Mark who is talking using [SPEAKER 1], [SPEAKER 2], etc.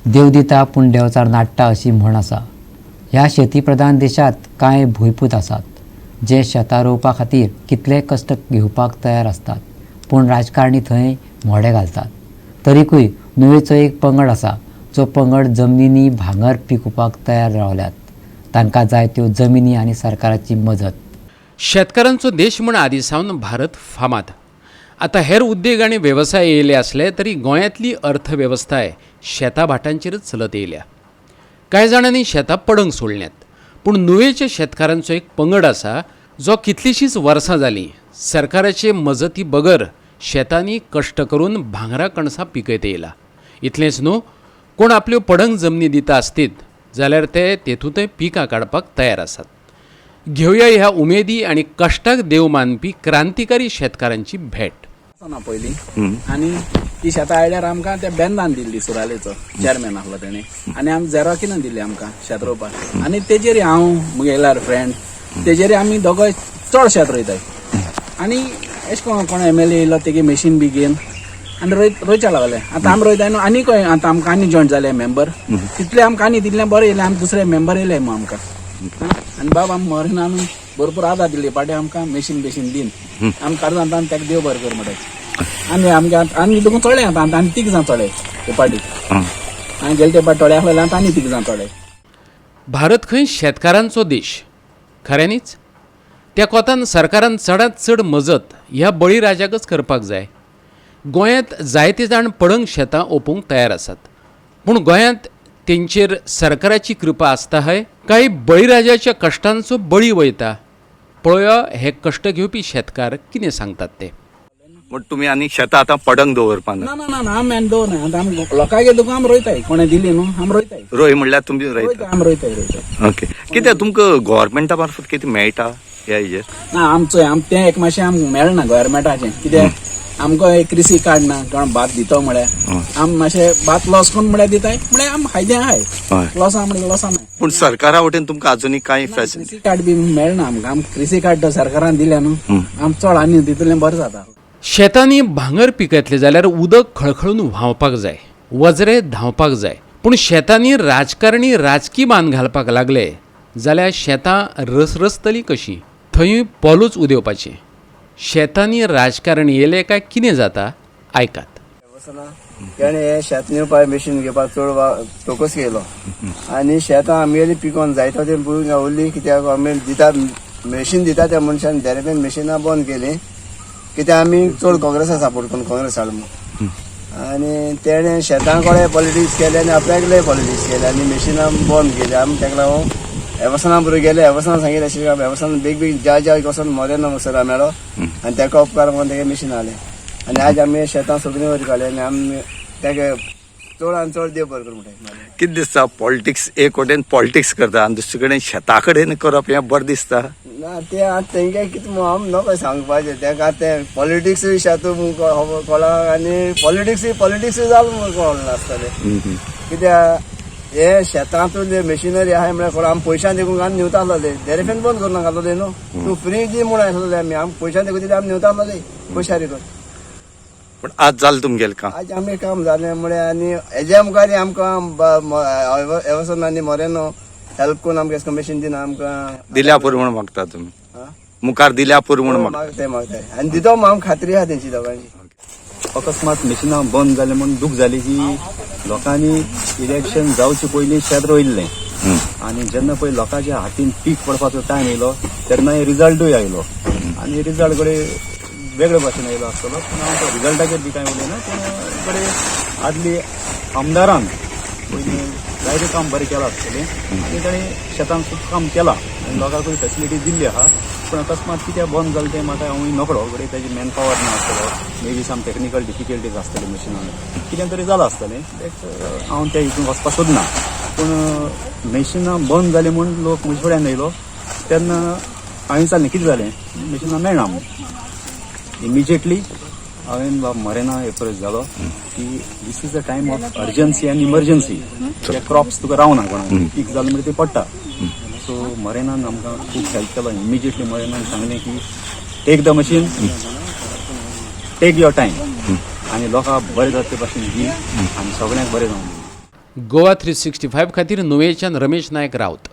[SPEAKER 1] देव दिता पूण देंवचार नाडटा अशी म्हण आसा. ह्या शेतीप्रधान देशांत कांय भुंयपूत आसात जे शेतां रोवपा खातीर कितले कश्ट घेवपाक तयार आसतात, पूण राजकारणी थंय मोडे घालतात. तरीकूय नुवेचो एक पंगड आसा जो पंगड जमनींनी भांगर पिकोवपाक तयार रावल्यात. तांकां जाय त्यो जमिनी आनी सरकाराची मजत.
[SPEAKER 2] शेतकारांचो देश म्हूण आदी सावन भारत फामाद. आतां हेर उद्देग आनी वेवसाय येयले असले तरी गोंयांतली अर्थवेवस्थाय शेता भाटांचेरच चलत येयल्या. कांय जाणांनी शेतां पडंग सोडल्यात, पूण नुवेच्या शेतकारांचो एक पंगड आसा जो कितलींशींच वर्सां जालीं सरकाराचे मजती बगर शेतांनी कश्ट करून भांगरां कणसां पिकयत येयला. इतलेंच न्हू, कोण आपल्यो पडंग जमनी दिता आसतीत जाल्यार ते तेतूंतय पिकां काडपाक तयार आसात. घेवया ह्या उमेदी आनी कश्टाक देव मानपी क्रांतिकारी शेतकारांची भेट.
[SPEAKER 3] पयलीं आनी ती शेतां आयल्यार आमकां त्या बँदान दिल्ली सुरालेचो चॅरमॅन आसलो तेणे, आनी आमी झेरॉकीन दिल्ली आमकां शेत रोवपाक. आनी तेजेर हांव मुगेल्यार फ्रेंड तेजेर आमी दोगोय चड शेत रोयताय. आनी एश कोण MLA येयलो तेगे मशीन बी घेवन आनी रोयच्या लागले. आतां आमी रोयताय न्हू, आनी खंय आतां आमकां आनी जॉयंट जाले मेंबर, तितले आमकां आनी दिल्लें बरें येयलें. आमी दुसरे मेंबर येयले मग आमकां. आनी बाबा आमी मरेन आमी भरपूर आदार दिल्ली पाटी आमकां मशीन दीन आमी काडून आतां ताका देव बरें कर म्हणटा. आनी आमगे आनी दोगूय चोडे आतां आनी तीग जाण चोडे ते पाटी आनी गेले ते पाटी थोडे आसले आतां आनी तीग जाण चोडे.
[SPEAKER 2] भारत खंय शेतकारांचो देश खऱ्यांनीच. त्या कोतान सरकारान चडांत चड मजत ह्या बळीराजाकच करपाक जाय. गोंयांत जायते जाण पडंग शेतां ओपूंक तयार आसात, पूण गोंयांत तेंचेर सरकाराची कृपा आसता हय काय बळीराजाच्या कश्टांचो बळी वयता? पळोवया हे कश्ट घेवपी शेतकार कितें सांगतात ते.
[SPEAKER 4] पण तुम्ही आनी शेतां आतां पडंग दवरपा ना?
[SPEAKER 3] ना ना ना आमी आनी दवरना. आतां आमी लोकांगे दुकान आमी रोयताय, कोणें दिली न्हू आमी रोयताय.
[SPEAKER 4] रोय म्हणल्यार तुमी रोयता?
[SPEAKER 3] आमी रोयताय.
[SPEAKER 4] ओके. कित्याक तुमकां गव्हर्मेंटा मार्फत कितें मेळटा ह्या हेजेर?
[SPEAKER 3] ना आमचो तें एक मातशें आमकां मेळना गव्हर्मेंटाचें. कित्याक आमकां एक कृषी कार्ड ना, कोण भात दितो म्हळ्यार आमी मातशें भात लॉस करून म्हळ्यार दिताय म्हळ्यार आमी फायदे आहाय. लॉसा म्हळ्यार लॉसा ना.
[SPEAKER 4] पूण सरकारा वटेन तुमकां अजुनूय कांय फॅसिलिटी?
[SPEAKER 3] कृषी कार्ड बी मेळना आमकां. आमकां कृषी कार्ड सरकारान दिल्या न्हू, आमी चड आनी तितलें बरें जाता.
[SPEAKER 2] शेतांनी भांगर पिकयतले जाल्यार उदक खळखळून व्हांवपाक जाय, वजरे धांवपाक जाय. पूण शेतांनी राजकारणी राजकी बांद घालपाक लागले जाल्यार शेतां रसरसतलीं कशीं? थंय पोलूच उदेवपाचें. शेतांनी राजकारणी येले काय कितें जाता आयकात.
[SPEAKER 5] तेणें शेत निवपा मशीन घेवपाक चड फोकस केलो आनी शेतां आमगेली पिकोवन जायतो ते भूंय गावल्ली. कित्याक आमी दिता मशीन दिता त्या मनशान डायरेक्ट मशिनां बंद केली. कित्याक आमी चड काँग्रेसा सपोर्ट करून काँग्रेस हाडून आनी तेणें शेतां कडेन पॉलिटिक्स केलें आनी आपल्याकय पॉलिटिक्स केलें आनी मशिनां बंद केली. आमी ताका लागून वेवसायां बरोबर गेले. वेवसायान सांगितलें अशें वेवसायान बेग ज्या वचून मोरेन सरा मेळ्ळो आनी ताका उपकार म्हणून तेगे मशीन आलें आनी आज आमी शेतां सगळीं वयर काडलें आनी आमी तेगे चड आनी चड देव बरें कर म्हणटा.
[SPEAKER 4] कितें दिसता पॉलिटिक्स एक वटेन पॉलिटिक्स करता आनी दुसरे कडेन शेता कडेन करप हें बरें दिसता?
[SPEAKER 5] ना तें आतां तेंगे कितें आमी नकळो सांगपाचें. तेका आतां पॉलिटिक्सूय शेतू कळक आनी पॉलिटिक्सूय जालें म्हूण कळना आसतलें. कित्याक हे शेतांतून मशिनरी आहाय म्हळ्यार आमी पयशां देखून आमी निवता आसलें. डेरेफेन बंद करूं नाका न्हू. तूं फ्री दी म्हूण आसलें आमी पयशां देखून दिता आमी निवता आसलें पयशा देखून.
[SPEAKER 4] पण आज जालें तुमगेलें काम?
[SPEAKER 5] आज आमी काम जालें म्हळ्यार आनी हेज्या मुखार आमकां एवसन आनी मोरेन हेल्प करून आमकां मशीन दिना आमकां
[SPEAKER 4] दिल्या पुरो म्हूण मागता तुमी? मुखार दिल्या पुरो म्हूण
[SPEAKER 5] मागताय आनी दितो आमकां खात्री आहा तेंची दोगांची.
[SPEAKER 6] अकस्मात मशिनां बंद जालें म्हणून दूख जाली की लोकांनी इलेक्शन जावचे पयलीं शेत रोयल्लें आनी जेन्ना पळय लोकांच्या हातीन पीक पडपाचो टायम येयलो तेन्ना रिजल्टूय आयलो आनी रिजल्ट कडेन वेगळे भाशेन आयलो आसतलो. पूण हांव रिजल्टाचेर बी कांय उलयना. पूण कडेन आदली आमदारान पयलीं जायतें काम बरें केलां आसतलें आनी ताणें शेतांत खूब काम केलां आनी लोकांकूय फेसिलिटी दिल्ली आहा. पूण अकस्मात कित्याक बंद जालें तें म्हाका हांवूय नकळो. कडेन ताजी मॅन पावर ना आसतलो, may be some technical difficulties आसतली मशिनान, कितें तरी जालां आसतलें. हांव त्या हितून वचपाक सोदना. पूण मशिनां बंद जालीं म्हूण लोक म्हजे फुड्यान येयलो तेन्ना हांवें विचारलें कितें जालें, मशिनां मेळना म्हूण. इमिजिएटली हांवें मरेना एप्रोच जालो की this is the time of urgency आनी इमर्जन्सी. ते क्रॉप्स तुका रावना कोणाक पीक जालें म्हणल्यार ते पडटा. सो मरेनान आमकां खूब हेल्प केलो. इमिजिएटली मरेनान सांगलें की take the machine, take your time आनी लोकांक बरें जाता ते भाशेन दी आनी सगळ्यांक बरें जावं.
[SPEAKER 2] गोवा 365 खातीर नुवेच्यान रमेश नायक रावत.